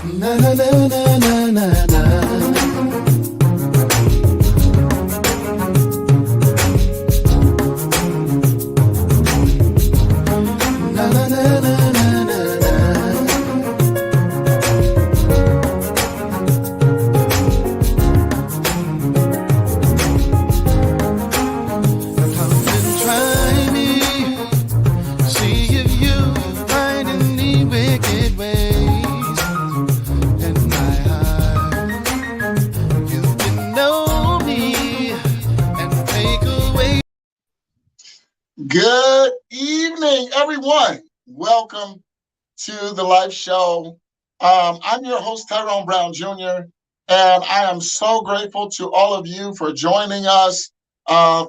Na na na na na na na. Na na na na na na na. Come and try me, see if you find any wicked ways in my heart. You can know me and take away. Good evening, everyone. Welcome to the live show. I'm your host, Tyrone Brown Jr., and I am so grateful to all of you for joining us.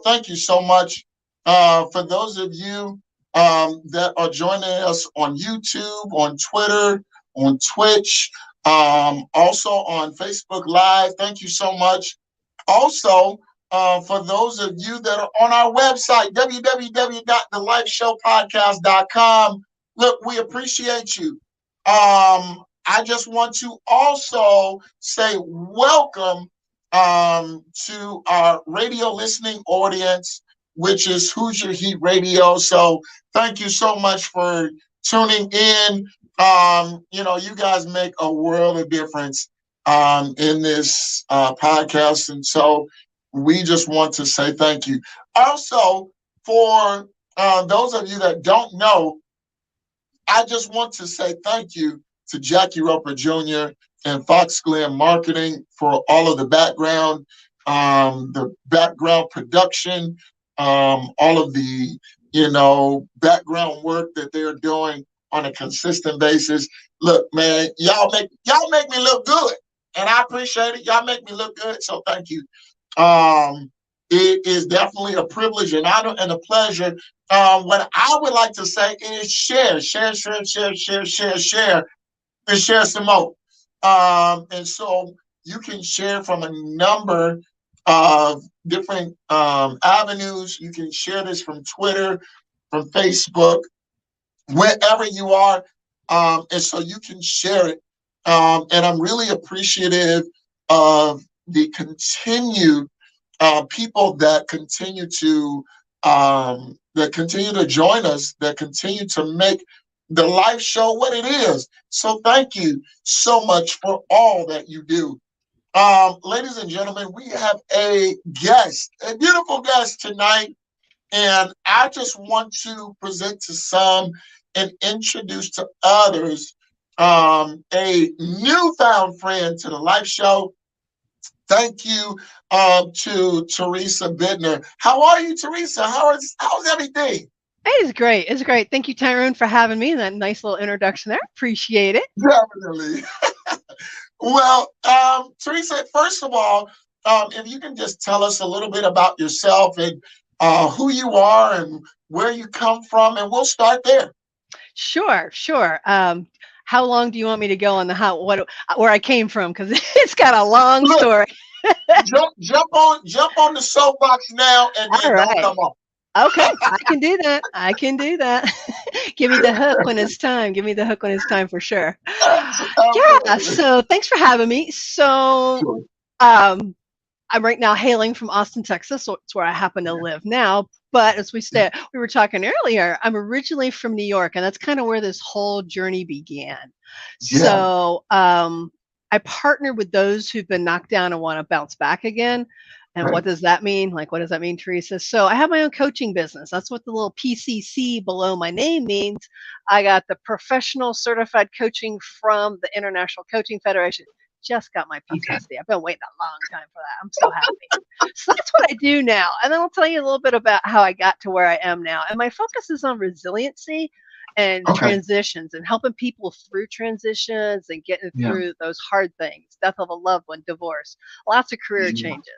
Thank you so much. For those of you that are joining us on YouTube, on Twitter, on Twitch, also on Facebook Live, thank you so much. Also, for those of you that are on our website, www.thelifeshowpodcast.com, look, we appreciate you. I just want to also say welcome to our radio listening audience, which is Hoosier Heat Radio. So thank you so much for tuning in. You guys make a world of difference in this podcast. And so we just want to say thank you. Also, for those of you that don't know, I just want to say thank you to Jackie Roper Jr. and Fox Glen Marketing for all of the background production, all of the, background work that they're doing on a consistent basis. Look, man, y'all make me look good, and I appreciate it. Y'all make me look good, so thank you. It is definitely a privilege, an honor, and a pleasure. What I would like to say is share, and share some more. And so you can share from a number of different avenues. You can share this from Twitter, from Facebook, wherever you are. And so you can share it. And I'm really appreciative of the continued people that continue to join us, that continue to make the live show what it is. So thank you so much for all that you do. Ladies and gentlemen, we have a beautiful guest tonight, and I just want to present to some and introduce to others a newfound friend to the live show. Thank you to Teresa Bitner. How are you, Teresa? How's everything? It is great. It's great. Thank you, Tyrone, for having me and that nice little introduction there. Appreciate it. Definitely. Well, Teresa, first of all, if you can just tell us a little bit about yourself and who you are and where you come from, and we'll start there. Sure. How long do you want me to go on where I came from? Because it's got a long story. jump on the soapbox now, and then don't come off. Okay, I can do that. Give me the hook when it's time. For sure. Yeah, so thanks for having me. So I'm right now hailing from Austin, Texas. So it's where I happen to live now. But as we were talking earlier, I'm originally from New York, and that's kind of where this whole journey began. Yeah. So I partnered with those who've been knocked down and want to bounce back again. And What does that mean? What does that mean, Teresa? So I have my own coaching business. That's what the little PCC below my name means. I got the professional certified coaching from the International Coaching Federation. Just got my PCC. Okay. I've been waiting a long time for that. I'm so happy. So that's what I do now. And then I'll tell you a little bit about how I got to where I am now. And my focus is on resiliency and transitions and helping people through transitions and getting through those hard things, death of a loved one, divorce, lots of career changes.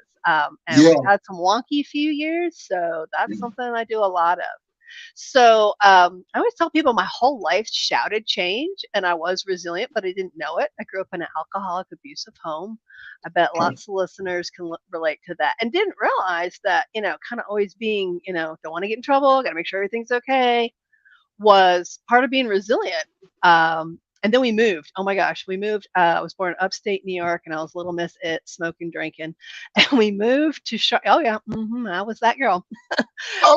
We've had some wonky few years, so that's something I do a lot of. So I always tell people my whole life shouted change, and I was resilient, but I didn't know it. I grew up in an alcoholic, abusive home. I bet lots of listeners can relate to that, and didn't realize that, kind of always being, don't want to get in trouble, got to make sure everything's okay, was part of being resilient. And then we moved. Oh my gosh, we moved. I was born in upstate New York, and I was little Miss It, smoking, drinking. And we moved to oh yeah, I was that girl.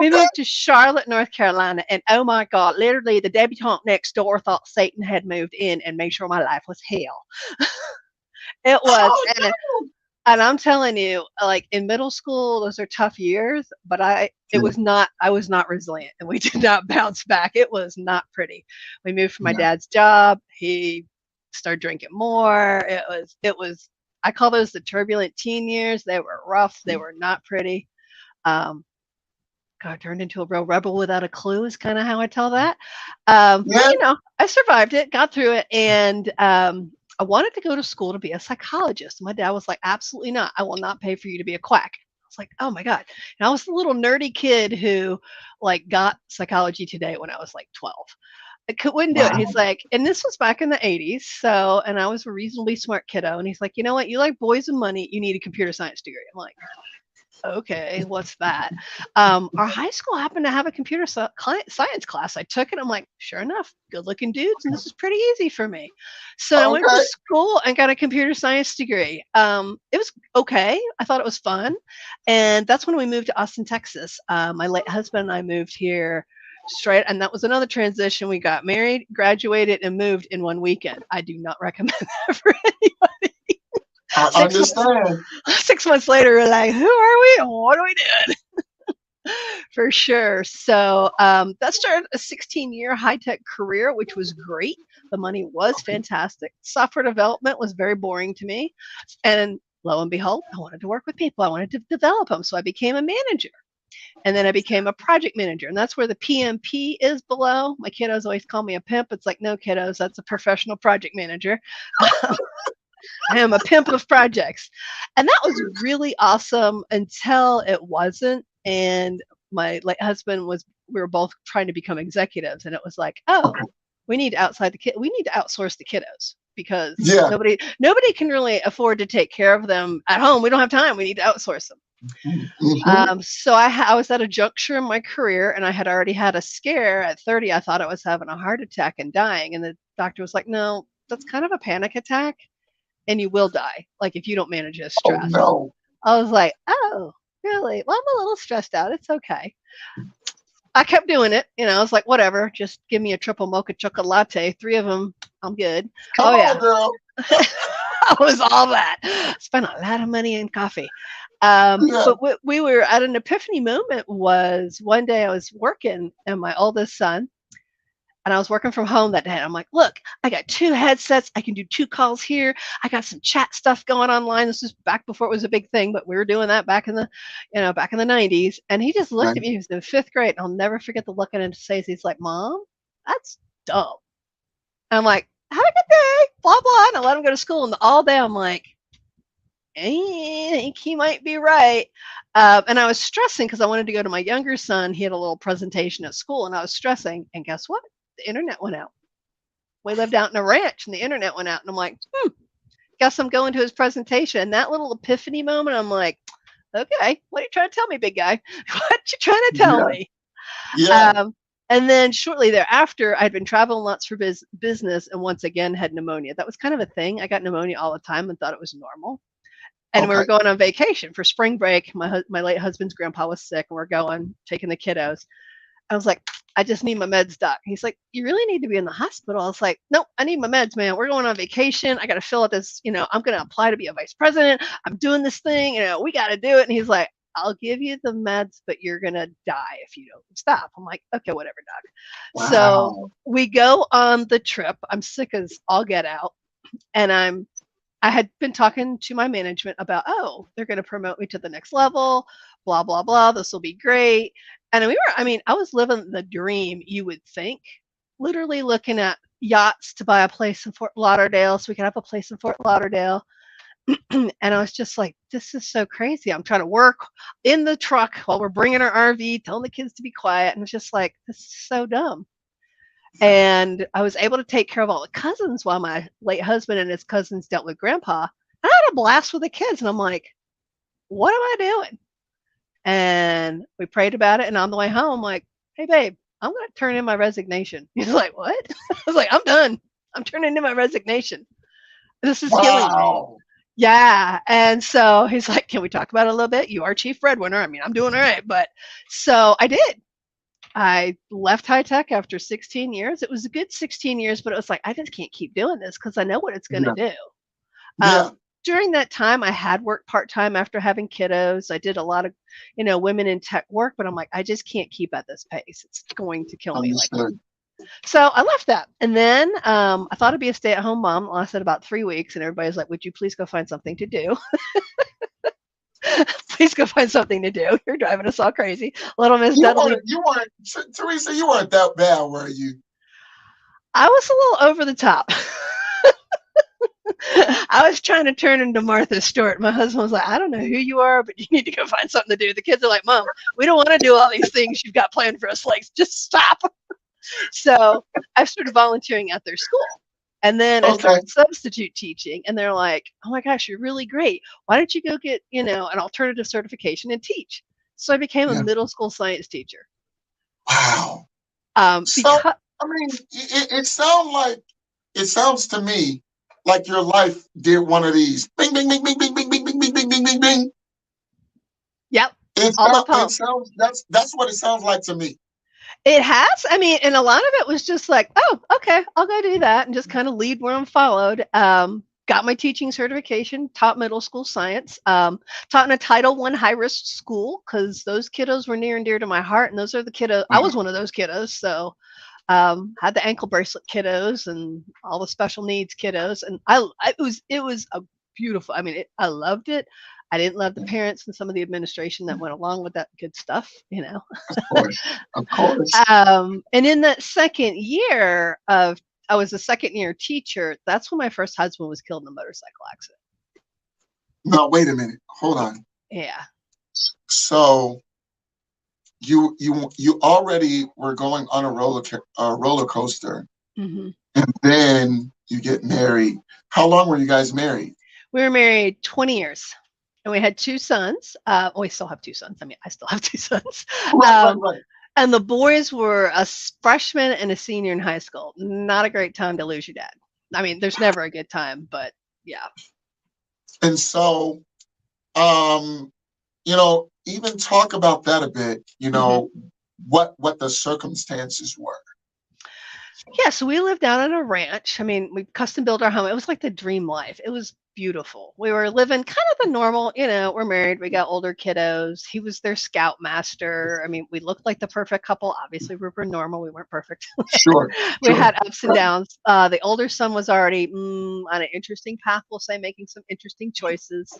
We Okay. moved to Charlotte, North Carolina, and oh my God, literally the debutante next door thought Satan had moved in and made sure my life was hell. It was, Oh and I'm telling you, like in middle school, those are tough years, but no. I was not resilient, and we did not bounce back. It was not pretty. We moved from my Yeah. dad's job. He started drinking more. It was, I call those the turbulent teen years. They were rough. They were not pretty. Um, God, turned into a real rebel without a clue is kind of how I tell that. But Yeah. I survived it, got through it, and I wanted to go to school to be a psychologist. My dad was like, "Absolutely not! I will not pay for you to be a quack." I was like, "Oh my God!" And I was the little nerdy kid who like got Psychology Today when I was like 12. Wouldn't do it. Wow. He's like, and this was back in the 80s. So, and I was a reasonably smart kiddo. And he's like, you know what? You like boys and money. You need a computer science degree. I'm like, okay, what's that? Our high school happened to have a computer science class. I took it. I'm like, sure enough, good looking dudes, and this is pretty easy for me. So I went to Okay. school and got a computer science degree. It was okay. I thought it was fun. And that's when we moved to Austin, Texas. My late husband and I moved here straight, and that was another transition. We got married, graduated, and moved in one weekend. I do not recommend that for anybody. I 6 months understand. 6 months later, we're like, who are we and what are we doing? For sure. So that started a 16-year high-tech career, which was great. The money was fantastic. Software development was very boring to me. And lo and behold, I wanted to work with people. I wanted to develop them. So I became a manager. And then I became a project manager. And that's where the PMP is below. My kiddos always call me a pimp. It's like, no, kiddos, that's a professional project manager. I am a pimp of projects. And that was really awesome until it wasn't. And my late husband we were both trying to become executives. And it was like, oh, we need to we need to outsource the kiddos because Yeah. nobody can really afford to take care of them at home. We don't have time. We need to outsource them. Mm-hmm. So I was at a juncture in my career, and I had already had a scare at 30. I thought I was having a heart attack and dying. And the doctor was like, no, that's kind of a panic attack and you will die, like if you don't manage this Oh stress. no. I was like, oh, really? Well, I'm a little stressed out. It's okay. I kept doing it. I was like, whatever, just give me a triple mocha chocolate latte. 3 of them, I'm good. Come Oh, on, yeah. girl. I was all that. Spent a lot of money in coffee. Yeah. But we were at an epiphany moment was one day I was working and my oldest son, and I was working from home that day. I'm like, look, I got 2 headsets. I can do 2 calls here. I got some chat stuff going online. This was back before it was a big thing, but we were doing that back in the, back in the 90s. And he just looked Right. at me. He was in 5th grade. And I'll never forget the look on his face. He's like, Mom, that's dumb. And I'm like, have a good day, blah, blah. And I let him go to school. And all day I'm like, I think he might be right. And I was stressing because I wanted to go to my younger son. He had a little presentation at school, and I was stressing. And guess what? The internet went out. We lived out in a ranch, and the internet went out. And I'm like, guess I'm going to his presentation. And that little epiphany moment, I'm like, okay, what are you trying to tell me, big guy? What you trying to tell Yeah. me? Yeah. And then shortly thereafter, I'd been traveling lots for business, and once again had pneumonia. That was kind of a thing. I got pneumonia all the time and thought it was normal. And we were Okay. going on vacation for spring break. My late husband's grandpa was sick, and we're going, taking the kiddos. I was like, I just need my meds, doc. He's like, you really need to be in the hospital. I was like, nope, I need my meds, man. We're going on vacation. I got to fill out this, I'm going to apply to be a vice president. I'm doing this thing, we got to do it. And he's like, I'll give you the meds, but you're going to die if you don't stop. I'm like, okay, whatever, doc. Wow. So we go on the trip. I'm sick as all get out. And I had been talking to my management about, oh, they're going to promote me to the next level, blah, blah, blah. This will be great. And I was living the dream, you would think, literally looking at yachts to buy a place in Fort Lauderdale so we could have a place in Fort Lauderdale. And I was just like, this is so crazy. I'm trying to work in the truck while we're bringing our RV, telling the kids to be quiet. And it's just like, this is so dumb. And I was able to take care of all the cousins while my late husband and his cousins dealt with grandpa. I had a blast with the kids. And I'm like, what am I doing? And we prayed about it. And on the way home, I'm like, hey, babe, I'm going to turn in my resignation. He's like, what? I was like, I'm done. I'm turning in my resignation. This is killing me. Wow. Yeah. And so he's like, can we talk about it a little bit? You are chief breadwinner. I mean, I'm doing all right. But so I did. I left high tech after 16 years. It was a good 16 years, but it was like, I just can't keep doing this because I know what it's going to Yeah. do. Yeah. During that time, I had worked part time after having kiddos. I did a lot of, women in tech work, but I'm like, I just can't keep at this pace. It's going to kill me. Like, Understood. so I left that. And then I thought I'd be a stay at home mom. It lasted about 3 weeks. And everybody's like, would you please go find something to do? Please go find something to do. You're driving us all crazy. Little Miss Dudley. You weren't, Teresa, you weren't that bad, were you? I was a little over the top. I was trying to turn into Martha Stewart. My husband was like, I don't know who you are, but you need to go find something to do. The kids are like, Mom, we don't want to do all these things you've got planned for us. Like, just stop. So I started volunteering at their school. And then I started substitute teaching. And they're like, oh my gosh, you're really great. Why don't you go get, an alternative certification and teach? So I became a middle school science teacher. Wow. So, I mean, it sounds to me like your life did one of these bing, bing, bing, bing, bing, bing, bing, bing, bing, bing, bing, bing, bing. Yep. It sounds that's what it sounds like to me. It has. I mean, and a lot of it was just like, oh, okay, I'll go do that and just kind of lead where I'm followed. Got my teaching certification, taught middle school science, taught in a Title I high risk school because those kiddos were near and dear to my heart. And those are the kiddos. I was one of those kiddos. So had the ankle bracelet kiddos and all the special needs kiddos. And it was a beautiful, I mean, I loved it. I didn't love the parents and some of the administration that went along with that good stuff, Of course. And in that second year I was a second year teacher. That's when my first husband was killed in a motorcycle accident. No, wait a minute. Hold on. Yeah. So you already were going on a roller coaster, Mm-hmm. and then you get married. How long were you guys married? We were married 20 years. And we had 2 sons. We still have 2 sons. I mean, I still have 2 sons. Right. And the boys were a freshman and a senior in high school. Not a great time to lose your dad. I mean, there's never a good time, but yeah. And so, even talk about that a bit, what the circumstances were. Yeah, so we lived down on a ranch. I mean, we custom built our home. It was like the dream life. It was beautiful. We were living kind of the normal, we're married, we got older kiddos. He was their scoutmaster. I mean, we looked like the perfect couple. Obviously, we were normal. We weren't perfect. Sure. We had ups and downs. The older son was already on an interesting path, we'll say, making some interesting choices.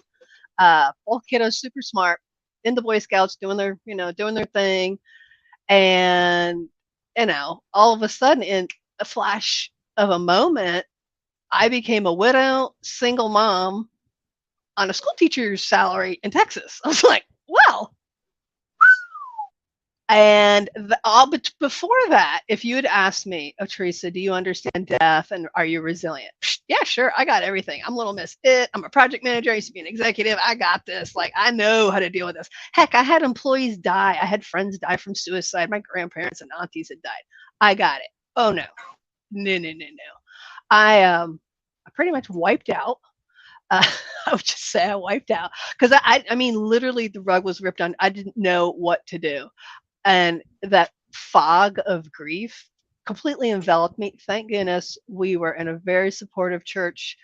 Both kiddos super smart, in the Boy Scouts, doing their thing. And, all of a sudden, in a flash of a moment, I became a widow, single mom on a school teacher's salary in Texas. I was like, well. And but before that, if you had asked me, oh, Teresa, do you understand death and are you resilient? Yeah, sure. I got everything. I'm Little Miss It. I'm a project manager. I used to be an executive. I got this. Like, I know how to deal with this. Heck, I had employees die. I had friends die from suicide. My grandparents and aunties had died. I got it. Oh, no. No. I pretty much wiped out. I would just say I wiped out because I mean, literally the rug was ripped on. I didn't know what to do. And that fog of grief completely enveloped me. Thank goodness we were in a very supportive church,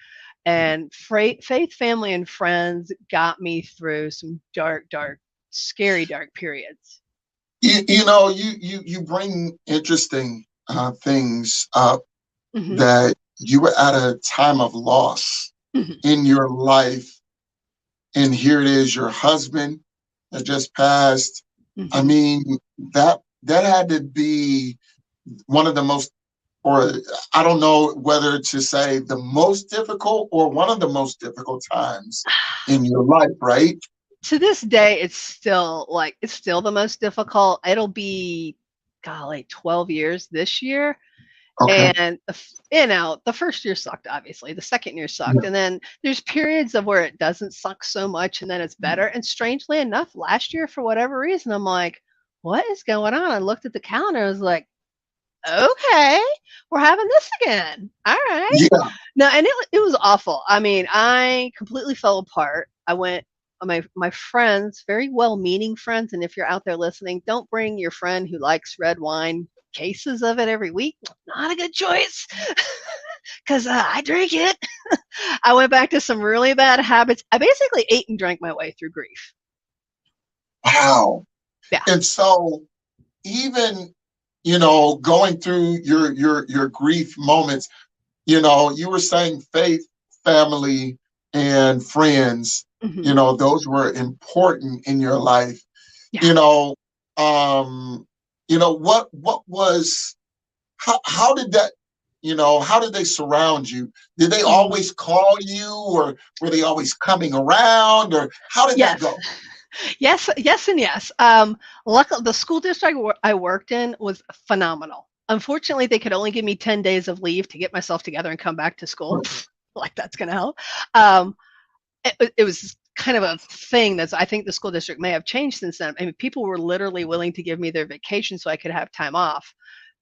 and faith, family, and friends got me through some dark, scary, dark periods. You bring interesting things up. Mm-hmm. That you were at a time of loss mm-hmm. in your life, and here it is, your husband that just passed. Mm-hmm. I mean, that had to be one of the most, or I don't know whether to say the most difficult or one of the most difficult times in your life, right? To this day, it's still the most difficult. It'll be, golly, 12 years this year. Okay. And, the first year sucked, obviously. The second year sucked. Yeah. And then there's periods of where it doesn't suck so much and then it's better. And strangely enough, last year, for whatever reason, I'm like, what is going on? I looked at the calendar. I was like, okay, we're having this again. All right. Yeah. No, and it was awful. I mean, I completely fell apart. I went my friends, very well-meaning friends, and if you're out there listening, don't bring your friend who likes red wine cases of it every week. Not a good choice because I drink it. I went back to some really bad habits. I basically ate and drank my way through grief. Wow. Yeah. And so even, going through your grief moments, you were saying faith, family, and friends, Hmm. those were important in your life. Yeah. You know, what was how did that, how did they surround you? Did they Mhm. always call you, or were they always coming around, or how did that Yes. go? Yes, yes, and yes. Luckily, the school district I worked in was phenomenal. Unfortunately, they could only give me 10 days of leave to get myself together and come back to school. Like that's going to help. Um, it was kind of a thing that's I think the school district may have changed since then. I mean, people were literally willing to give me their vacation so I could have time off.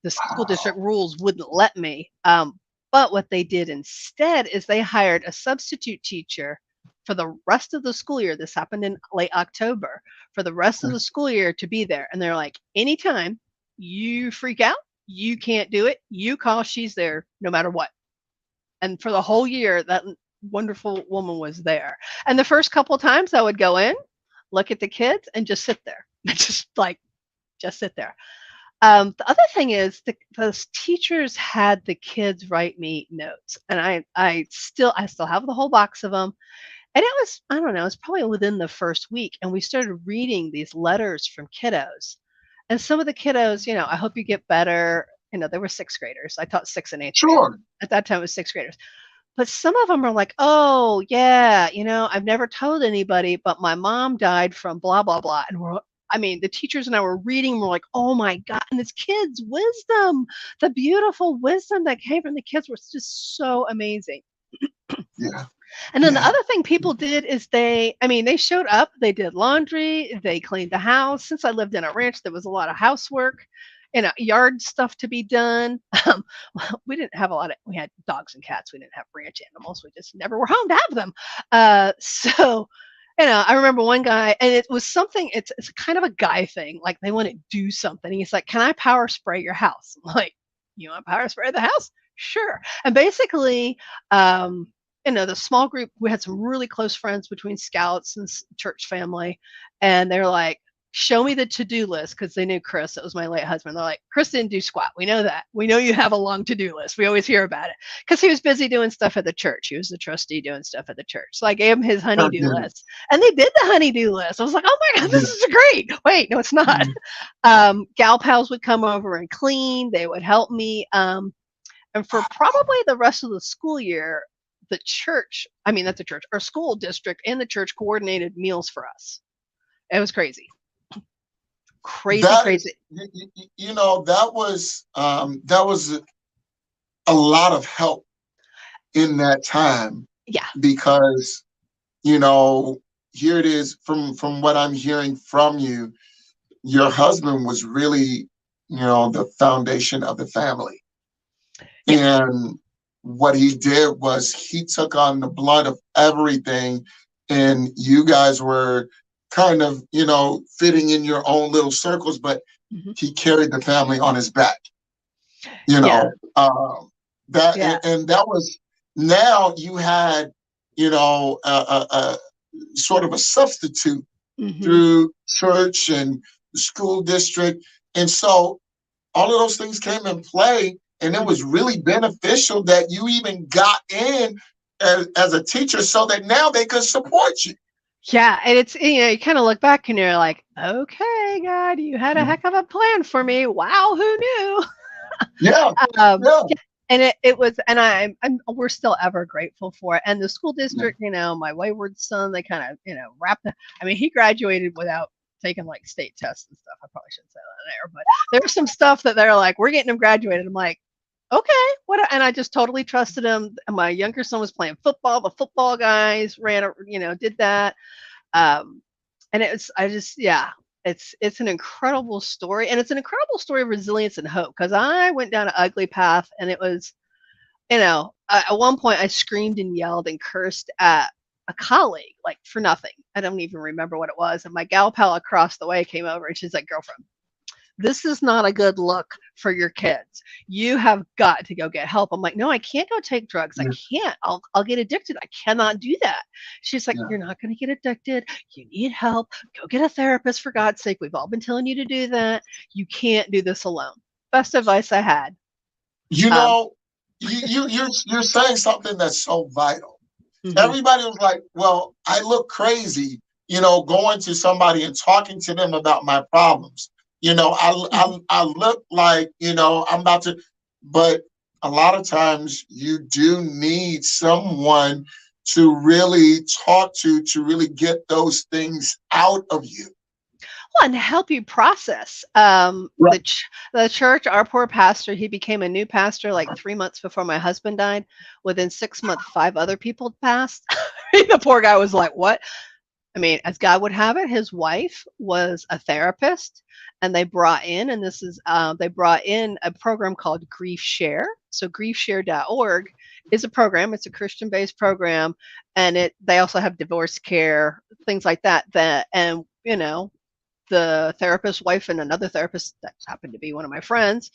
The school district Wow. rules wouldn't let me. But what they did instead is they hired a substitute teacher for the rest of the school year. This happened in late October. For the rest of the school year to be there. And they're like, anytime you freak out, you can't do it, you call, she's there no matter what. And for the whole year, that wonderful woman was there. And the first couple of times I would go in, look at the kids, and just sit there. Just sit there. The other thing is those teachers had the kids write me notes, and I still have the whole box of them. And it was, I don't know, it's probably within the first week, and we started reading these letters from kiddos. And some of the kiddos, I hope you get better. They were sixth graders. I taught sixth and eighth grade. Sure. At that time, it was sixth graders. But some of them are like, "Oh, yeah, I've never told anybody, but my mom died from blah, blah, blah." And the teachers and I were reading, we're like, "Oh my God." And this kid's wisdom, the beautiful wisdom that came from the kids was just so amazing. Yeah. And then the Yeah. other thing people did is they showed up, they did laundry, they cleaned the house. Since I lived in a ranch, there was a lot of housework, yard stuff to be done. We didn't have we had dogs and cats. We didn't have ranch animals. We just never were home to have them. So, I remember one guy, and it was something, it's kind of a guy thing. Like they want to do something. He's like, "Can I power spray your house?" I'm like, "You want to power spray the house? Sure." And basically, um, the small group, we had some really close friends between scouts and church family. And they're like, show me the to-do list, because they knew Chris, that was my late husband. They're like, Chris didn't do squat. We know that. We know you have a long to-do list. We always hear about it because he was busy doing stuff at the church. He was the trustee doing stuff at the church. So I gave him his I honey-do get it. list, and they did the honey-do list. I was like, oh my God, this Yeah. is great. Wait, no, it's not. Mhm. Gal pals would come over and clean. They would help me. And for probably the rest of the school year, the church, I mean, not the church, our school district and the church coordinated meals for us. It was crazy, crazy, That is, crazy. that was a lot of help in that time, Yeah. because you know here it is, from what I'm hearing from you, your husband was really, the foundation of the family. Yes. And what he did was he took on the blood of everything, and you guys were kind of, fitting in your own little circles, but Hmm. he carried the family on his back, you Yeah. know. That Yeah. and that was, now you had, a sort of a substitute Hmm. through church and the school district. And so all of those things came in play. And it Hmm. was really beneficial that you even got in as a teacher, so that now they could support you. Yeah. And it's, you kind of look back and you're like, okay, God, you had a heck of a plan for me. Wow. Who knew? Yeah, yeah, Yeah, and it was, and we're still ever grateful for it. And the school district, my wayward son, they kind of, wrapped. I mean, he graduated without taking like state tests and stuff. I probably shouldn't say that there, but there was some stuff that they're like, we're getting him graduated. I'm like, okay, what? And I just totally trusted him. And my younger son was playing football. The football guys did that. Um, and it was, I just, yeah. It's an incredible story, and it's an incredible story of resilience and hope. Because I went down an ugly path, and it was, at one point I screamed and yelled and cursed at a colleague, like for nothing. I don't even remember what it was. And my gal pal across the way came over and she's like, "Girlfriend, this is not a good look for your kids. You have got to go get help." I'm like, "No, I can't go take drugs. I Yeah, can't. I'll get addicted. I cannot do that." She's like, yeah. "You're not going to get addicted. You need help. Go get a therapist for God's sake. We've all been telling you to do that. You can't do this alone." Best advice I had. You Um, know, you're saying something that's so vital. mhm. Everybody was like, "Well, I look crazy, going to somebody and talking to them about my problems. Mhm. I look like, I'm about to," but a lot of times you do need someone to really talk to really get those things out of you. Well, and to help you process. Right. The church, our poor pastor, he became a new pastor like 3 months before my husband died. Within 6 months, 5 other people passed. The poor guy was like, "What?" I mean, as God would have it, his wife was a therapist, and they brought in a program called Griefshare. So griefshare.org is a program. It's a Christian-based program, and they also have divorce care, things like that. And the therapist's wife and another therapist that happened to be one of my friends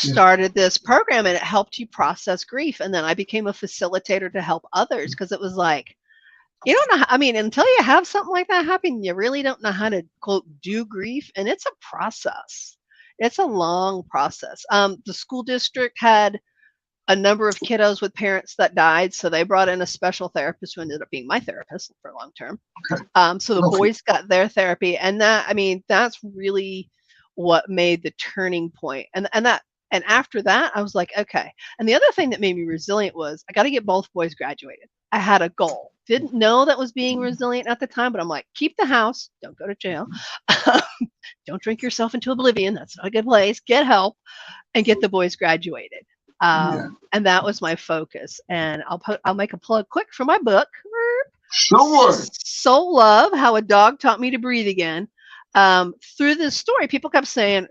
Yeah. started this program, and it helped you process grief. And then I became a facilitator to help others because it was like, you don't know. I mean, until you have something like that happen, you really don't know how to quote do grief, and it's a process. It's a long process. The school district had a number of kiddos with parents that died, so they brought in a special therapist who ended up being my therapist for long term. So the Okay. boys got their therapy, and that's really what made the turning point. And after that, I was like, okay. And the other thing that made me resilient was I got to get both boys graduated. I had a goal. Didn't know that was being resilient at the time, but I'm like, keep the house, don't go to jail, don't drink yourself into oblivion. That's not a good place. Get help and get the boys graduated. Yeah. And that was my focus. And I'll make a plug quick for my book. Sure. Soul Love, How a Dog Taught Me to Breathe Again. Through this story, people kept saying,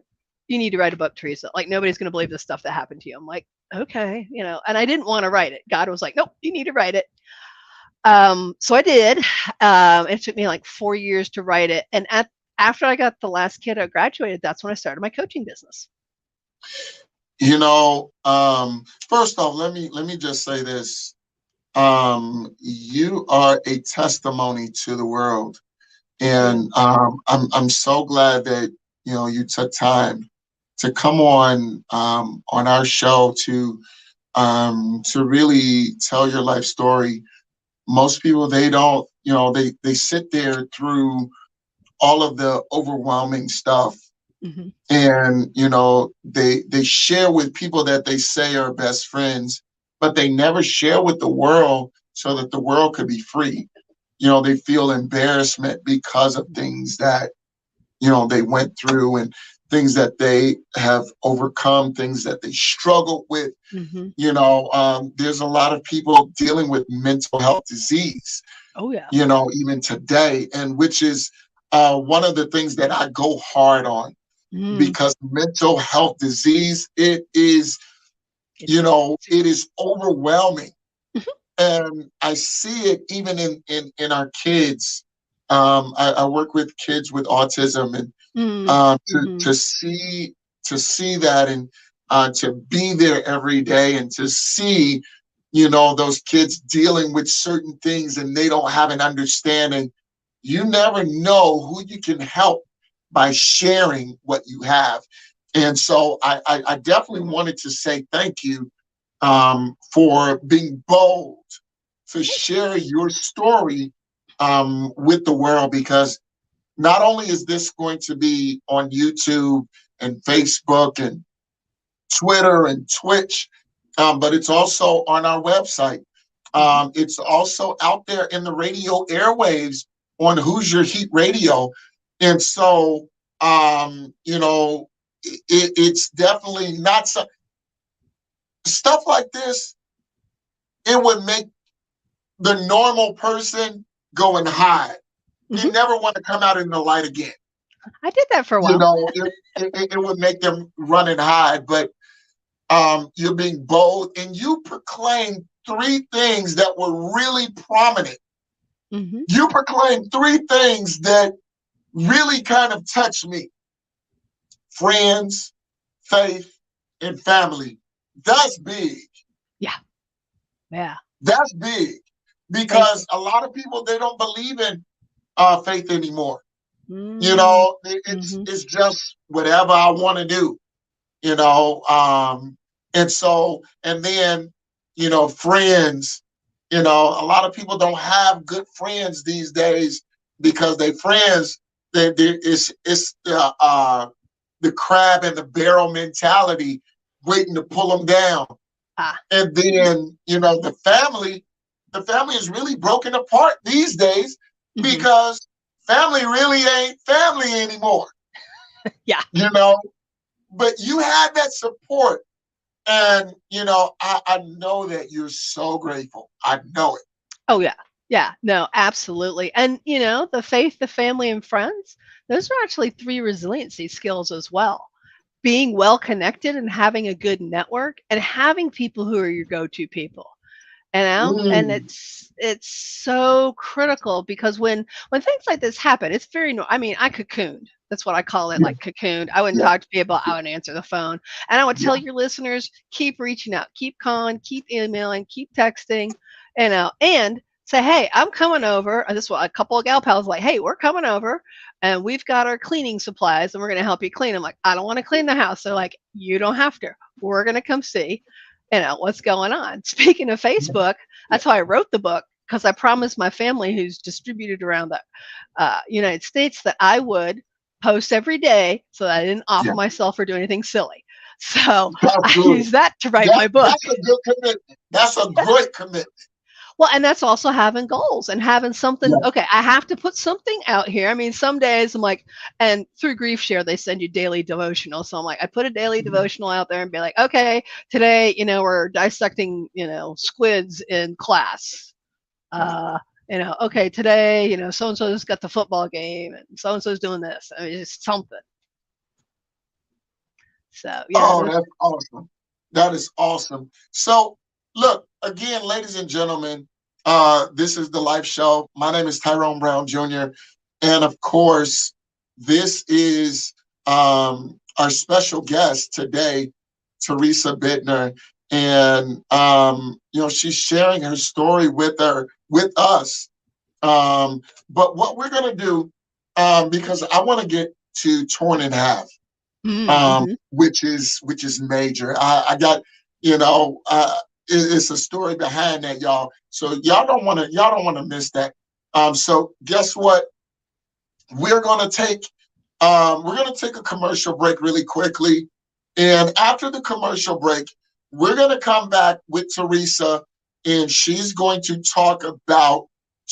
"You need to write a book, Teresa. Like, nobody's going to believe the stuff that happened to you." I'm like, okay, and I didn't want to write it. God was like, "Nope, you need to write it." So I did. It took me like 4 years to write it. And after I got the last kid I graduated, that's when I started my coaching business. First off, let me just say this. You are a testimony to the world. Thank you. And I'm so glad that you took time to come on our show to really tell your life story. Most people, they don't, they sit there through all of the overwhelming stuff, Hmm. and they share with people that they say are best friends, but they never share with the world so that the world could be free. They feel embarrassment because of things that they went through, and things that they have overcome, things that they struggled with. Hmm. There's a lot of people dealing with mental health disease, Oh yeah. even today, and which is one of the things that I go hard on, Mm. because mental health disease, It's it is overwhelming. Mhm. And I see it even in our kids. I work with kids with autism, and Mm. to Mhm. to see that, and to be there every day, and to see those kids dealing with certain things, and they don't have an understanding. You never know who you can help by sharing what you have. And so I definitely wanted to say thank you, for being bold to Thank you. share your story with the world, because not only is this going to be on YouTube and Facebook and Twitter and Twitch, but it's also on our website. Mhm. It's also out there in the radio airwaves on Who's Your Heat Radio. And so, it's definitely not so, stuff like this. It would make the normal person go and hide. You Mhm. never want to come out in the light again. I did that for a You while. know, it would make them run and hide. But you're being bold, and you proclaimed three things that were really prominent. Mm-hmm. You proclaimed three things that really kind of touched me: friends, faith, and family. That's big. Yeah. Yeah. That's big, Thank you. because a lot of people, they don't believe in faith anymore. You Mm-hmm. know, it's just whatever I want to do. You know, and so, and then, you know, friends. You know, a lot of people don't have good friends these days, because they friends, it's the crab in the barrel mentality, waiting to pull them down. Ah. And then, you know, the family is really broken apart these days, because family really ain't family anymore. Yeah. You know, but you had that support. And, you know, I know that you're so grateful. I know it. Oh, yeah. Yeah. No, absolutely. And, you know, the faith, the family, and friends, those are actually 3 resiliency skills as well. Being well connected and having a good network and having people who are your go-to people. And Mm, it's so critical, because when things like this happen, it's very I mean, I cocooned. That's what I call it, yeah, like cocooned. I wouldn't yeah, talk to people. I would answer the phone, and I would yeah, tell your listeners, keep reaching out, keep calling, keep emailing, keep texting, you know, and say, hey, I'm coming over. And this is what a couple of gal pals like, hey, we're coming over, and we've got our cleaning supplies, and we're going to help you clean. I'm like, I don't want to clean the house. They're like, you don't have to. We're going to come see, you know, what's going on. Speaking of yeah, Facebook, yeah, that's how I wrote the book, because I promised my family, who's distributed around the United States, that I would post every day, so that I didn't offer yeah. myself or do anything silly. So That's I good. used that to write my book. That's a good commitment. That's a great commitment. Well, and that's also having goals and having something. Yeah, Okay, I have to put something out here. I mean, some days I'm like, and through Griefshare, they send you daily devotional. So I'm like, I put a daily devotional out there and be like, okay, today, you know, we're dissecting, you know, squids in class. right. You know, okay, today, you know, so and so's got the football game and so and so's doing this. I mean, it's something. So yeah, Oh, that's awesome. That is awesome. So, look, again, ladies and gentlemen, this is the Life Show. My name is Tyrone Brown Jr. And of course, this is our special guest today, Teresa Bitner. And you know, she's sharing her story with us. But what we're gonna do, because I want to get to Torn in Half, mm-hmm. which is major. I got, you know, it's a story behind that, y'all. So y'all don't want to miss that. So guess what? We're gonna take a commercial break really quickly, and after the commercial break, we're gonna come back with Teresa, and she's going to talk about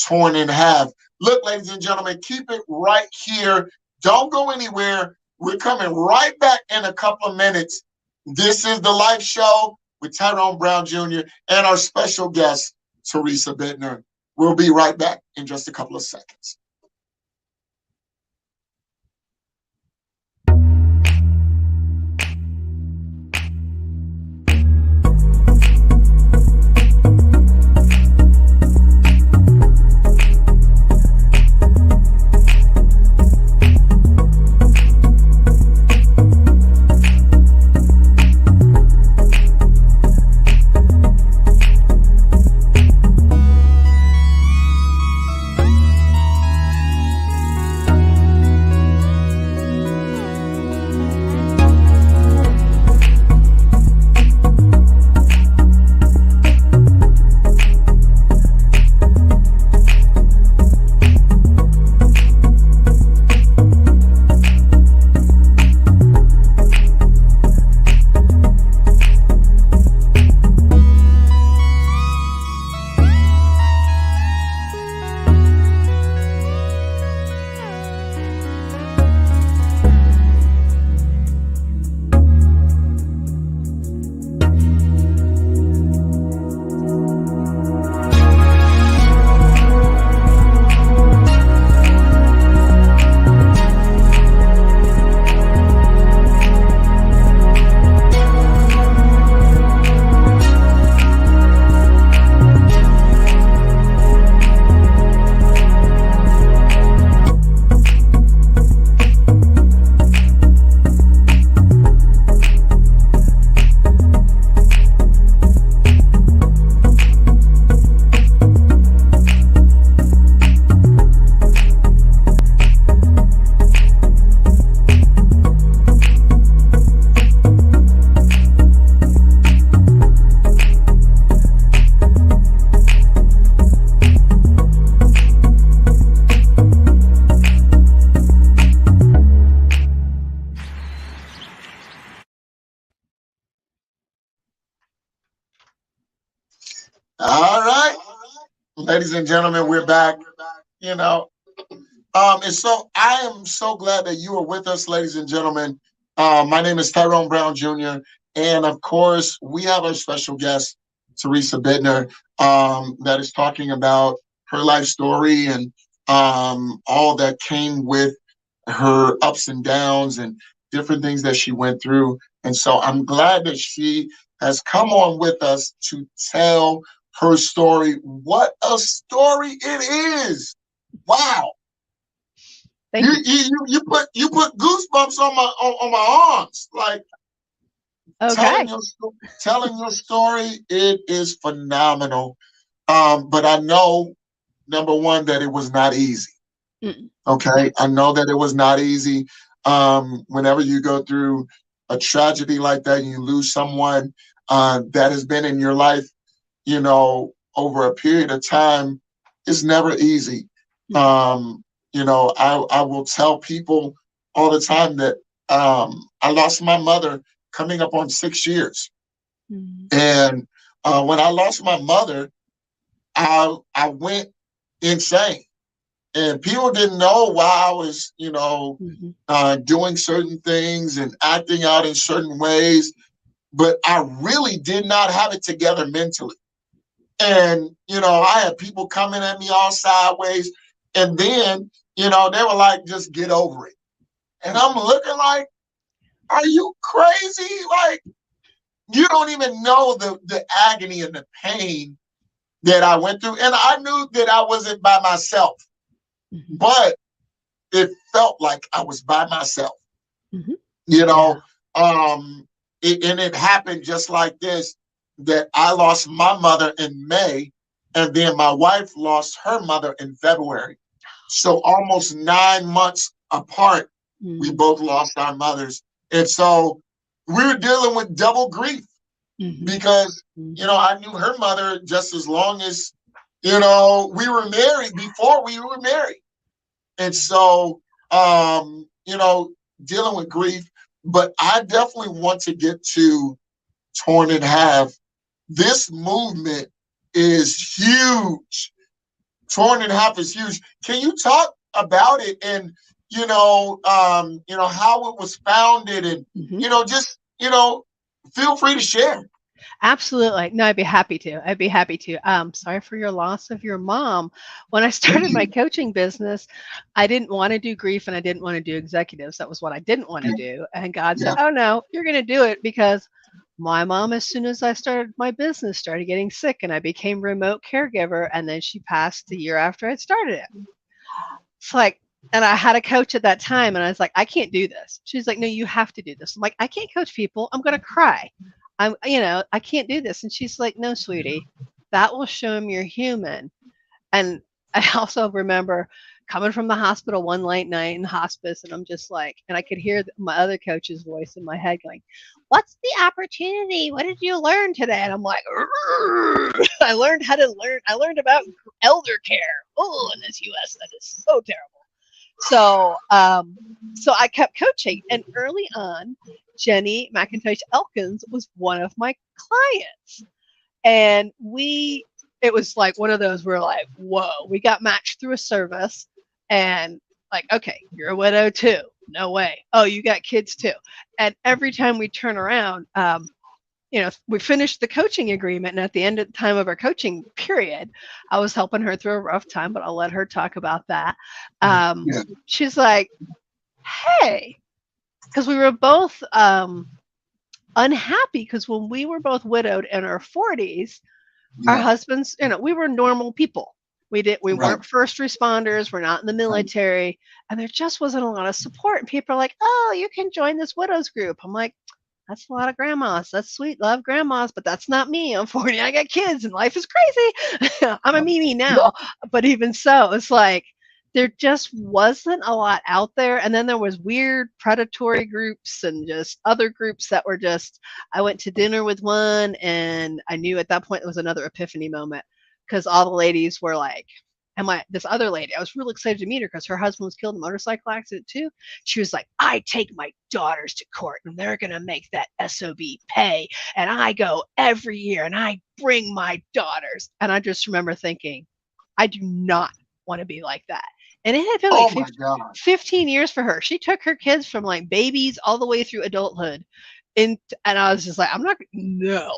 Torn in Half. Look, ladies and gentlemen, keep it right here. Don't go anywhere. We're coming right back in a couple of minutes. This is the Life Show with Tyrone Brown Jr. and our special guest, Teresa Bitner. We'll be right back in just a couple of seconds. ladies and gentlemen, we're back. You know, and so I am so glad that you are with us, ladies and gentlemen. My name is Tyrone Brown Jr. And of course, we have our special guest, Teresa Bitner, that is talking about her life story and all that came with her ups and downs and different things that she went through. And so I'm glad that she has come on with us to tell her story. What a story it is! Wow. Thank you. You put goosebumps on my arms, like Okay. telling your story. It is phenomenal. But I know, number one, that it was not easy. Mm. Okay, I know that it was not easy. Whenever you go through a tragedy like that, and you lose someone that has been in your life, over a period of time, it's never easy. I will tell people all the time that I lost my mother coming up on 6 years. And when I lost my mother, I went insane. And people didn't know why I was, doing certain things and acting out in certain ways. But I really did not have it together mentally. And, I had people coming at me all sideways. And then, they were like, just get over it. And I'm looking like, are you crazy? Like, you don't even know the agony and the pain that I went through. And I knew that I wasn't by myself, but it felt like I was by myself. And it happened just like this, that I lost my mother in May, and then my wife lost her mother in February. So almost 9 months apart, we both lost our mothers. And so we were dealing with double grief because, I knew her mother just as long as, we were married, before we were married. And so, dealing with grief. But I definitely want to get to Torn in Half. This movement is huge. Torn in Half is huge. Can you talk about it and how it was founded and just feel free to share. Absolutely. No, I'd be happy to. Sorry for your loss of your mom. When I started my coaching business, I didn't want to do grief and I didn't want to do executives. That was what I didn't want to do. And God said, oh no, you're going to do it, because my mom, as soon as I started my business, started getting sick and I became remote caregiver. And then she passed the year after I started it. It's like, and I had a coach at that time and I was like, I can't do this. She's like, no, you have to do this. I'm like, I can't coach people. I'm going to cry. I can't do this. And she's like, no, sweetie, that will show them you're human. And I also remember coming from the hospital one late night in hospice, and I'm just like, and I could hear my other coach's voice in my head going, what's the opportunity? What did you learn today? And I'm like, I learned about Eldercare. Oh, in this US, that is so terrible. So I kept coaching, and early on, Jenny McIntosh Elkins was one of my clients, and it was like one of those where like, whoa, we got matched through a service, and like, okay, you're a widow too. No way. Oh, you got kids too. And every time we turn around, we finished the coaching agreement, and at the end of the time of our coaching period, I was helping her through a rough time, but I'll let her talk about that. She's like, hey, because we were both unhappy, because when we were both widowed in our 40s, our husbands, we were normal people. We weren't first responders. We're not in the military. And there just wasn't a lot of support. And people are like, oh, you can join this widows group. I'm like, that's a lot of grandmas. That's sweet. Love grandmas, but that's not me. I'm 40. I got kids and life is crazy. I'm a Mimi now, but even so, it's like there just wasn't a lot out there. And then there was weird predatory groups and just other groups that were just, I went to dinner with one, and I knew at that point it was another epiphany moment, because all the ladies were like, this other lady, I was really excited to meet her because her husband was killed in a motorcycle accident too. She was like, I take my daughters to court and they're going to make that SOB pay. And I go every year and I bring my daughters. And I just remember thinking, I do not want to be like that. And it had been like Oh my God. 15 years for her. She took her kids from like babies all the way through adulthood. And I was just like, I'm not, no,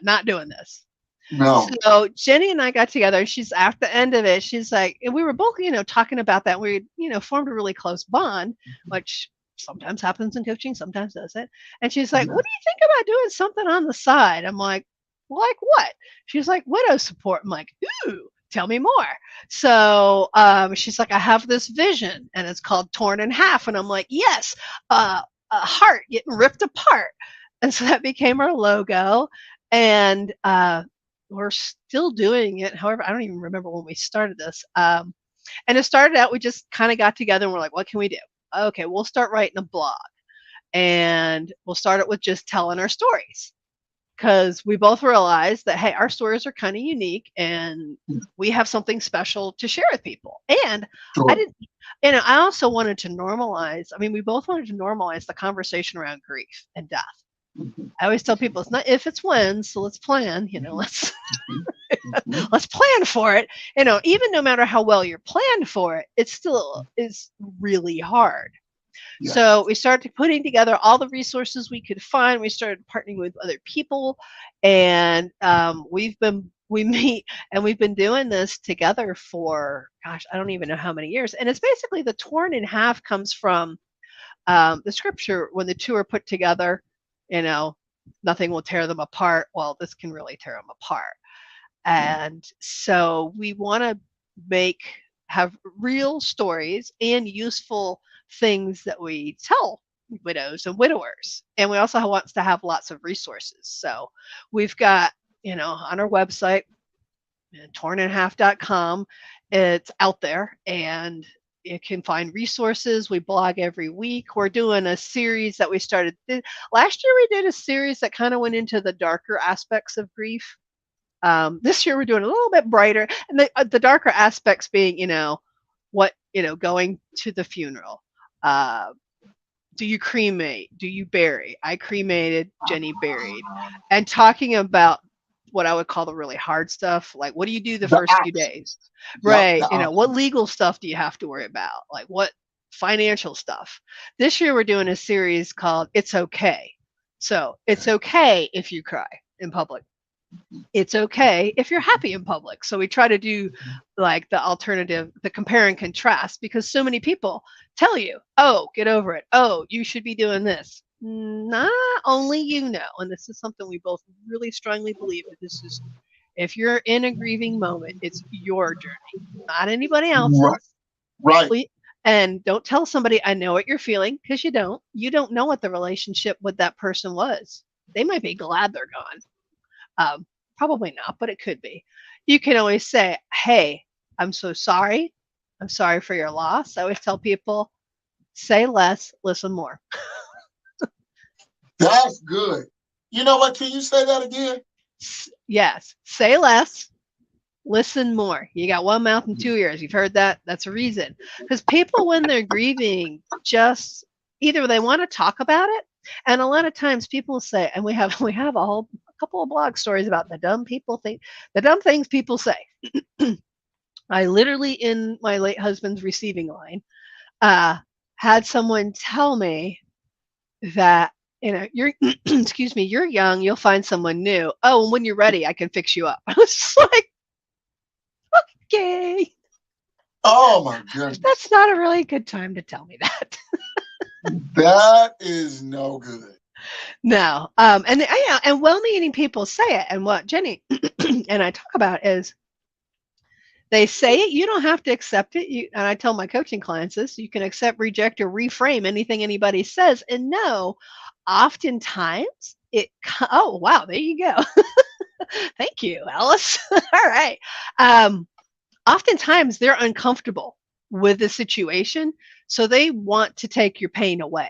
not doing this. No. So Jenny and I got together. And she's at the end of it. She's like, and we were both, talking about that. We, formed a really close bond, which sometimes happens in coaching, sometimes doesn't. And she's like, Yeah. what do you think about doing something on the side? I'm like what? She's like, widow support. I'm like, ooh, tell me more. So she's like, I have this vision and it's called Torn in Half. And I'm like, yes, a heart getting ripped apart. And so that became our logo. And we're still doing it. However, I don't even remember when we started this. And it started out, we just kind of got together and we're like, what can we do? Okay, we'll start writing a blog. And we'll start it with just telling our stories. Because we both realized that, hey, our stories are kind of unique and we have something special to share with people. And I Sure. didn't, I also wanted to normalize, we both wanted to normalize the conversation around grief and death. I always tell people it's not if, it's when, so let's plan, let's let's plan for it. Even no matter how well you're planned for it, it still is really hard. Yeah. So we started putting together all the resources we could find. We started partnering with other people, and we meet and we've been doing this together for, gosh, I don't even know how many years. And it's basically the torn in half comes from the scripture, when the two are put together, nothing will tear them apart. Well, this can really tear them apart. And so we want to have real stories and useful things that we tell widows and widowers. And we also want to have lots of resources. So we've got, on our website, torninhalf.com, it's out there and you can find resources. We blog every week. We're doing a series that we started. Last year, we did a series that kind of went into the darker aspects of grief. This year, we're doing a little bit brighter. And the darker aspects being, going to the funeral. Do you cremate? Do you bury? I cremated, Jenny buried. And talking about what I would call the really hard stuff, like what do you do the first few days? Right. What legal stuff do you have to worry about? Like what financial stuff? This year we're doing a series called It's Okay. So it's okay if you cry in public. It's okay if you're happy in public. So we try to do like the alternative, the compare and contrast, because so many people tell you, oh, get over it. Oh, you should be doing this. Not only and this is something we both really strongly believe that this is, if you're in a grieving moment, it's your journey, not anybody else's. Right. And don't tell somebody, I know what you're feeling, because you don't. You don't know what the relationship with that person was. They might be glad they're gone. Probably not, but it could be. You can always say, hey, I'm so sorry. I'm sorry for your loss. I always tell people, say less, listen more. That's good. You know what? Can you say that again? Yes. Say less, listen more. You got one mouth and two ears. You've heard that. That's a reason. Because people, when they're grieving, just either they want to talk about it, and a lot of times people say, and we have a couple of blog stories about the dumb things people say. I literally, in my late husband's receiving line, had someone tell me that, you're excuse me, you're young, you'll find someone new. Oh, and when you're ready, I can fix you up. I was just like, okay. Oh my goodness. That's not a really good time to tell me that. That is no good. No. And well-meaning people say it. And what Jenny and I talk about is they say it, you don't have to accept it. And I tell my coaching clients this, you can accept, reject, or reframe anything anybody says. And no, oftentimes oh, wow, there you go. Thank you, Alice. All right. Oftentimes they're uncomfortable with the situation, so they want to take your pain away.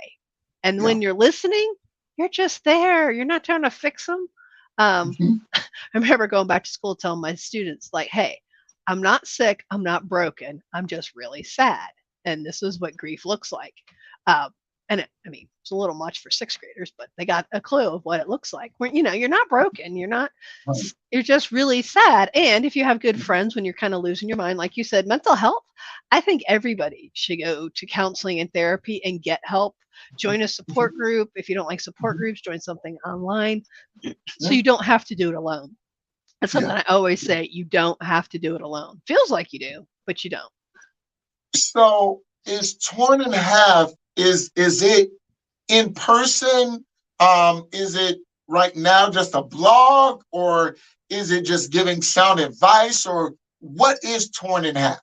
And when you're listening, you're just there. You're not trying to fix them. I remember going back to school telling my students, like, hey, I'm not sick. I'm not broken. I'm just really sad. And this is what grief looks like. and I mean, it's a little much for sixth graders, but they got a clue of what it looks like. Where, you know, you're not broken, you're just really sad. And if you have good friends when you're kind of losing your mind, like you said, mental health, I think everybody should go to counseling and therapy and get help. Join a support group. If you don't like support groups, join something online so you don't have to do it alone. That's something I always say. You don't have to do it alone. Feels like you do, but you don't. So is Torn in Half, is it in person? Is it right now just a blog, or is it just giving sound advice, or what is Torn in Half?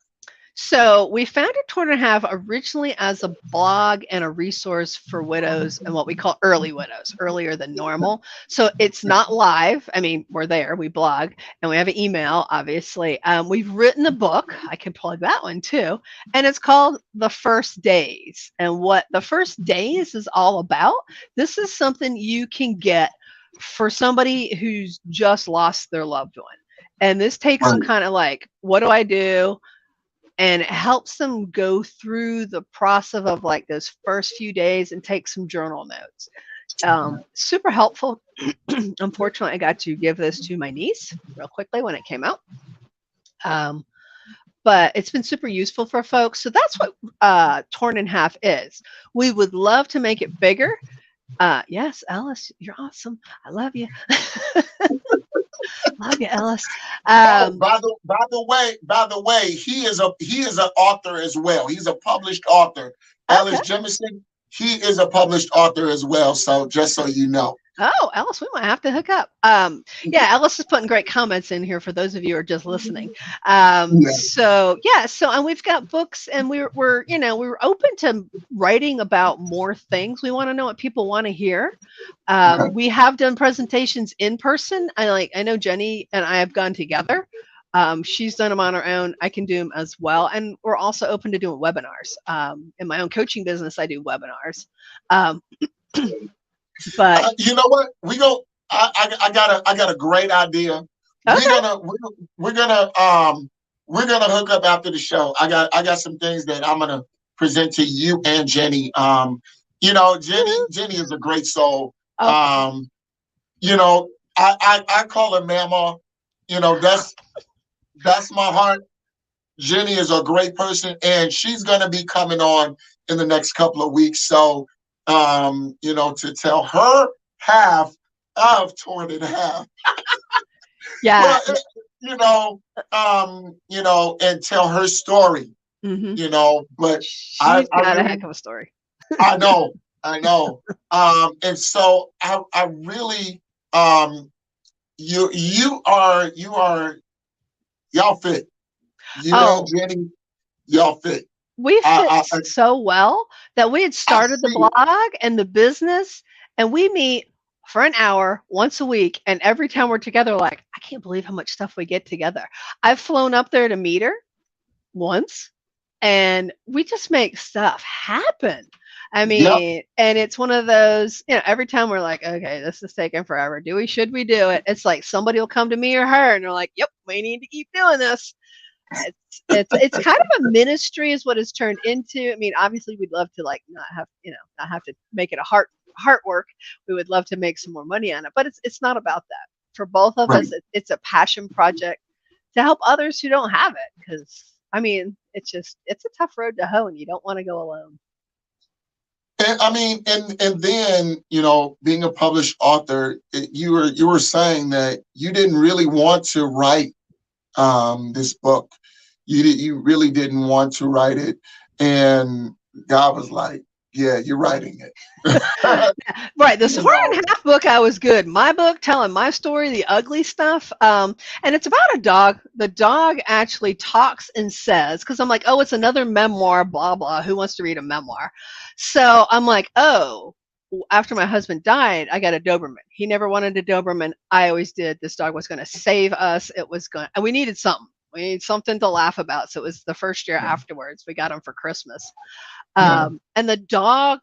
So we founded Torn in Half originally as a blog and a resource for widows and what we call early widows, earlier than normal. So it's not live. I mean, we're there, we blog, and we have an email, obviously. We've written a book. I can plug that one too. And it's called The First Days. And what The First Days is all about, this is something you can get for somebody who's just lost their loved one. And this takes them kind of like, what do I do? And it helps them go through the process of like those first few days and take some journal notes. Super helpful. Unfortunately, I got to give this to my niece real quickly when it came out. But it's been super useful for folks. So that's what Torn in Half is. We would love to make it bigger. Yes, Ellis, you're awesome. I love you. Love you, Ellis. By the way, he is an author as well. He's a published author. Okay. Ellis Jemison, he is a published author as well. So just so you know. Oh, Ellis, we might have to hook up. Yeah, Ellis is putting great comments in here for those of you who are just listening. So and we've got books, and we're open to writing about more things. We want to know what people want to hear. We have done presentations in person. I know Jenny and I have gone together. She's done them on her own. I can do them as well. And we're also open to doing webinars. In my own coaching business, I do webinars. But you know what? I got a great idea. Okay. We're gonna hook up after the show. I got some things that I'm gonna present to you and Jenny. Jenny is a great soul. Okay. I call her Mama. That's my heart. Jenny is a great person, and she's gonna be coming on in the next couple of weeks. So to tell her half of Torn in Half. Yeah. And tell her story. Mm-hmm. But she's got a heck of a story. I know. And so I really, you are y'all fit. You and Jenny, y'all fit. We fit so well that we had started the blog and the business, and we meet for an hour once a week. And every time we're together, like, I can't believe how much stuff we get together. I've flown up there to meet her once, and we just make stuff happen. I mean, and it's one of those, every time we're like, okay, this is taking forever. Should we do it? It's like somebody will come to me or her, and they're like, yep, we need to keep doing this. It's kind of a ministry is what it's turned into. I mean, obviously we'd love to not have to make it a heart work. We would love to make some more money on it, but it's not about that. For both of us, it's a passion project to help others who don't have it. Because I mean, it's a tough road to hoe, and you don't want to go alone. And I mean, and then being a published author, you were saying that you didn't really want to write this book. You really didn't want to write it, and God was like, yeah, you're writing it. Right. This Torn in Half book, I was good. My book telling my story, the ugly stuff. And it's about a dog. The dog actually talks and says, because I'm like, oh, it's another memoir, blah, blah. Who wants to read a memoir? So I'm like, oh, after my husband died, I got a Doberman. He never wanted a Doberman. I always did. This dog was going to save us. And we needed something. We needed something to laugh about. So it was the first year afterwards. We got him for Christmas. And the dog,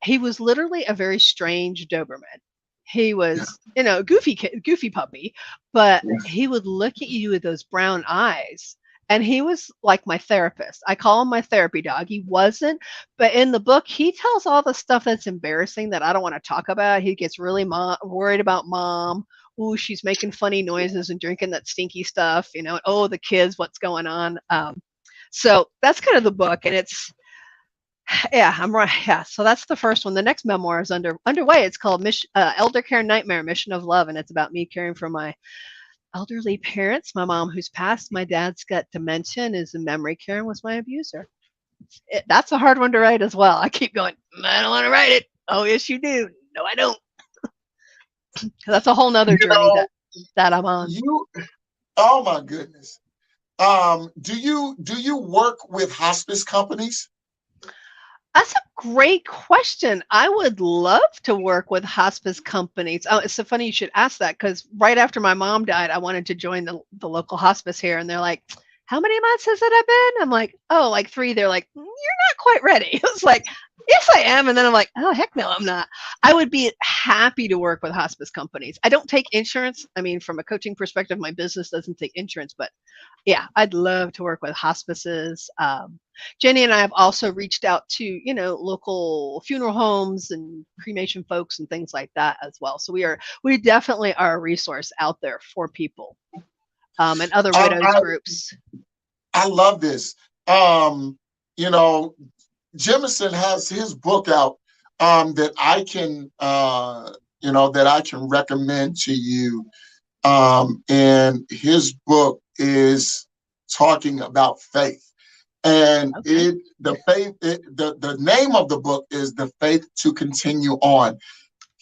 he was literally a very strange Doberman. He was, goofy puppy, but he would look at you with those brown eyes and he was like my therapist. I call him my therapy dog. He wasn't, but in the book, he tells all the stuff that's embarrassing that I don't want to talk about. He gets really worried about mom. Ooh, she's making funny noises and drinking that stinky stuff, you know. Oh, the kids, what's going on? So that's kind of the book, and it's yeah, I'm right. Yeah, so that's the first one. The next memoir is underway. It's called Eldercare Nightmare: Mission of Love, and it's about me caring for my elderly parents. My mom, who's passed, my dad's got dementia and is in memory care and was my abuser. That's a hard one to write as well. I keep going, I don't want to write it. Oh, yes, you do. No, I don't. That's a whole nother You journey know, that I'm on. you, oh my goodness. Do you work with hospice companies? That's a great question. I would love to work with hospice companies. Oh, it's so funny you should ask that because right after my mom died, I wanted to join the local hospice here. And they're like, how many months has it been? I'm like, oh, like 3. They're like, you're not quite ready. It was like, yes, I am. And then I'm like, oh, heck no, I'm not. I would be happy to work with hospice companies. I don't take insurance. I mean, from a coaching perspective, my business doesn't take insurance, but yeah, I'd love to work with hospices. Jenny and I have also reached out to, local funeral homes and cremation folks and things like that as well. So we definitely are a resource out there for people, and other widows I, groups. I love this. Um, you know, Jemison has his book out that I can recommend to you. And his book is talking about faith. And Okay. the name of the book is The Faith to Continue On.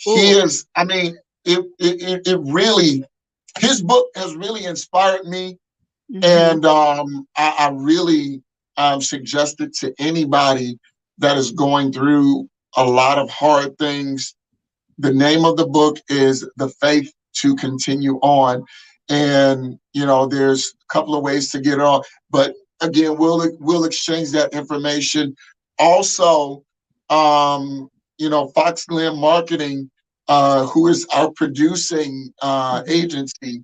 Ooh. I mean, it really, his book has really inspired me. Hmm. And I really suggest it to anybody that is going through a lot of hard things. The name of the book is The Faith to Continue On. And, there's a couple of ways to get on. But again, we'll exchange that information. Also, Fox Glen Marketing, who is our producing Hmm. agency,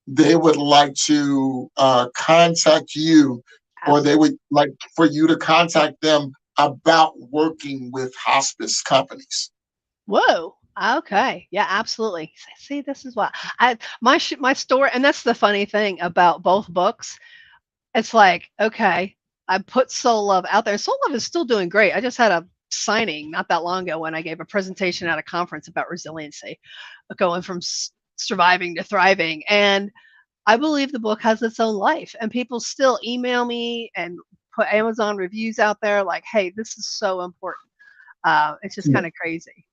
they would like to contact you, or they would Absolutely. like for you to contact them about working with hospice companies. Whoa. Okay. Yeah, absolutely. See, this is why my story, and that's the funny thing about both books. It's like, okay, I put Soul Love out there. Soul Love is still doing great. I just had a signing not that long ago when I gave a presentation at a conference about resiliency, going from surviving to thriving. And I believe the book has its own life, and people still email me and put Amazon reviews out there like, hey, this is so important. It's just kind of crazy.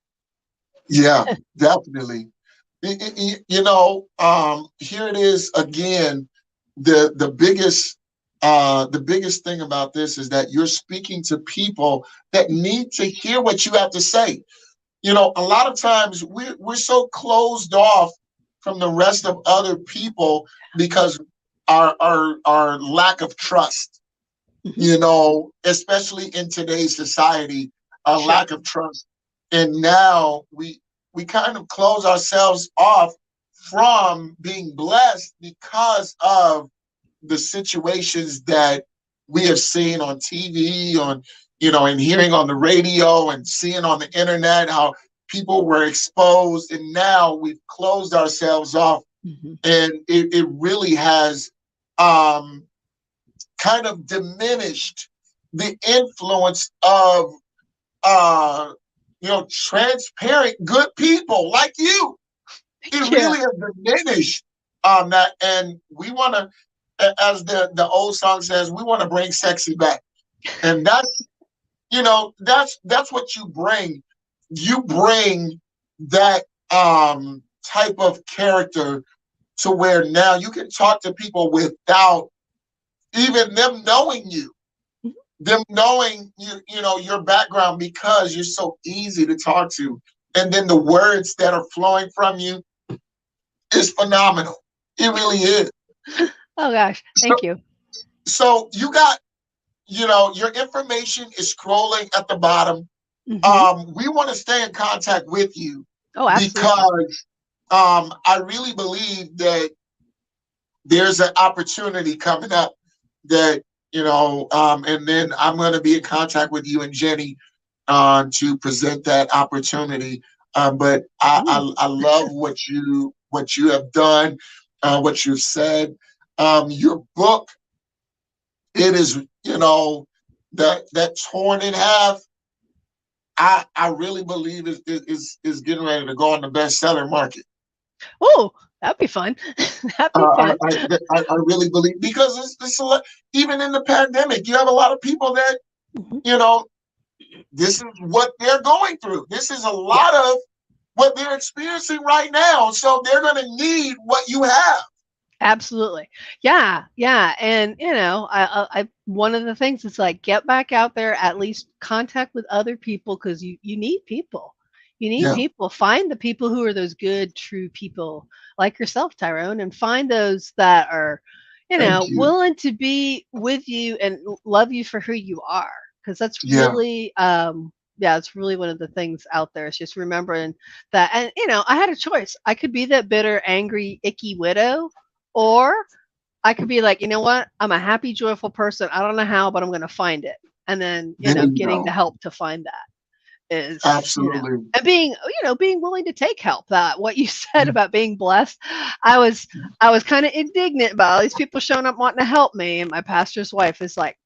Yeah, definitely. Here it is again. The biggest thing about this is that you're speaking to people that need to hear what you have to say. A lot of times we're so closed off from the rest of other people because our lack of trust. Hmm. Especially in today's society, a Sure. lack of trust. And now we kind of close ourselves off from being blessed because of the situations that we have seen on TV, and hearing on the radio and seeing on the internet how people were exposed. And now we've closed ourselves off. Hmm. And it really has um, kind of diminished the influence of transparent good people like you. It Yeah. really has diminished that. And we want to, as the old song says, we want to bring sexy back. And that's what you bring. You bring that type of character to where now you can talk to people without even them knowing you, them knowing your background, because you're so easy to talk to. And then the words that are flowing from you is phenomenal. It really is. Oh gosh. So, Thank you. so you got, your information is scrolling at the bottom. Hmm. We want to stay in contact with you Oh, absolutely. because I really believe that there's an opportunity coming up that, and then I'm going to be in contact with you and Jenny to present that opportunity. But I love what you have done, what you've said. Your book, it is, that Torn in Half, I really believe is getting ready to go on the bestseller market. Oh, that'd be fun. That'd be fun. I really believe, because it's a lot, even in the pandemic, you have a lot of people that, this is what they're going through. This is a lot of what they're experiencing right now. So they're going to need what you have. Absolutely. Yeah. And I one of the things is like, get back out there, at least contact with other people, because you need people. You need people. Find the people who are those good, true people like yourself, Tyrone, and find those that are, willing to be with you and love you for who you are. Because that's really, it's really one of the things out there. It's just remembering that. And, I had a choice. I could be that bitter, angry, icky widow, or I could be like, you know what? I'm a happy, joyful person. I don't know how, but I'm going to find it. And then, getting the help to find that is absolutely. And being willing to take help. What you said about being blessed, I was kind of indignant about all these people showing up wanting to help me. And my pastor's wife is like,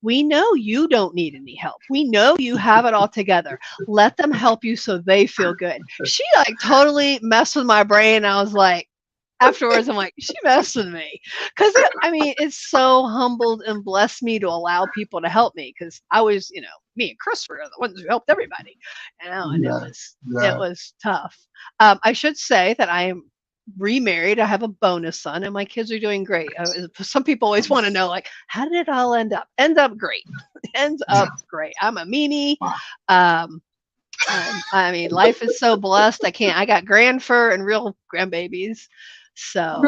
we know you don't need any help. We know you have it all together. Let them help you so they feel good. She like totally messed with my brain. I was like, afterwards, I'm like, she messed with me. Because, it's so humbled and blessed me to allow people to help me. Because I was, me and Chris were the ones who helped everybody. And it was tough. I should say that I am remarried. I have a bonus son, and my kids are doing great. Some people always want to know, like, how did it all end up? Ends up great. Ends up great. I'm a meanie. Life is so blessed. I got grandfur and real grandbabies. So,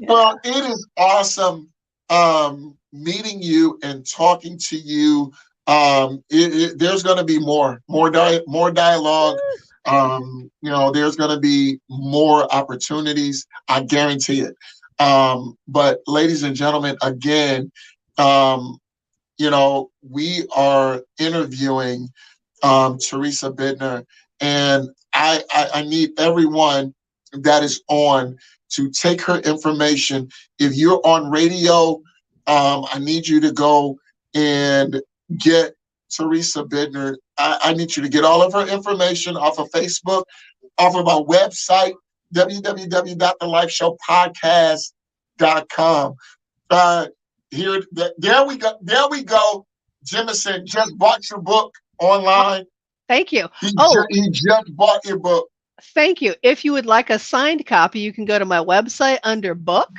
well, it is awesome meeting you and talking to you. There's going to be more dialogue. There's going to be more opportunities. I guarantee it. But ladies and gentlemen, again, we are interviewing Teresa Bitner, and I need everyone that is on to take her information. If you're on radio, I need you to go and get Teresa Bitner. I need you to get all of her information off of Facebook, off of our website, www.thelifeshowpodcast.com. There we go. Jemison just bought your book online. Thank you. He just bought your book. Thank you. If you would like a signed copy, you can go to my website under book,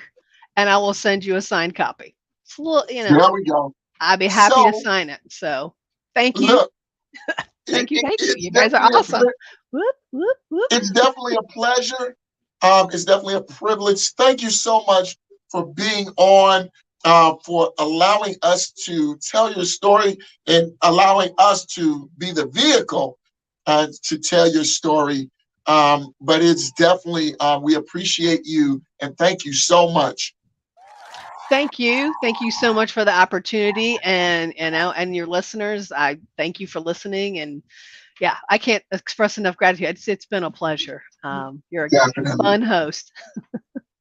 and I will send you a signed copy. It's a little, there we go. I'd be happy to sign it. So thank you. Look, thank you. You guys are awesome. Whoop, whoop, whoop. It's definitely a pleasure. It's definitely a privilege. Thank you so much for being on, for allowing us to tell your story and allowing us to be the vehicle to tell your story. But it's definitely, we appreciate you, and thank you so much. Thank you so much for the opportunity, and your listeners. I thank you for listening, and I can't express enough gratitude. It's been a pleasure. You're a fun host.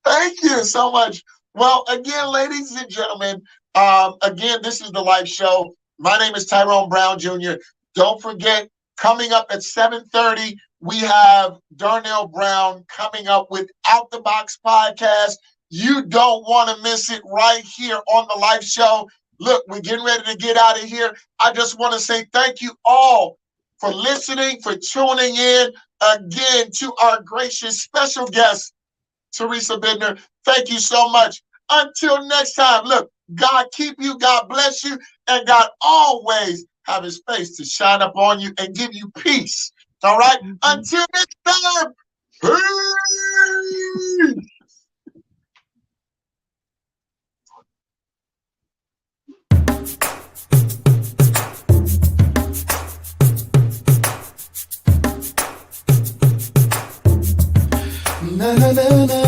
Thank you so much. Well, again, ladies and gentlemen, this is The Life Show. My name is Tyrone Brown Jr. Don't forget, coming up at 7:30, we have Darnell Brown coming up with Out the Box Podcast. You don't want to miss it right here on The Life Show. Look, we're getting ready to get out of here. I just want to say thank you all for listening, for tuning in. Again, to our gracious special guest, Teresa Bitner. Thank you so much. Until next time, look, God keep you, God bless you, and God always have his face to shine up on you and give you peace. All right? Until next time, peace! Na na na na.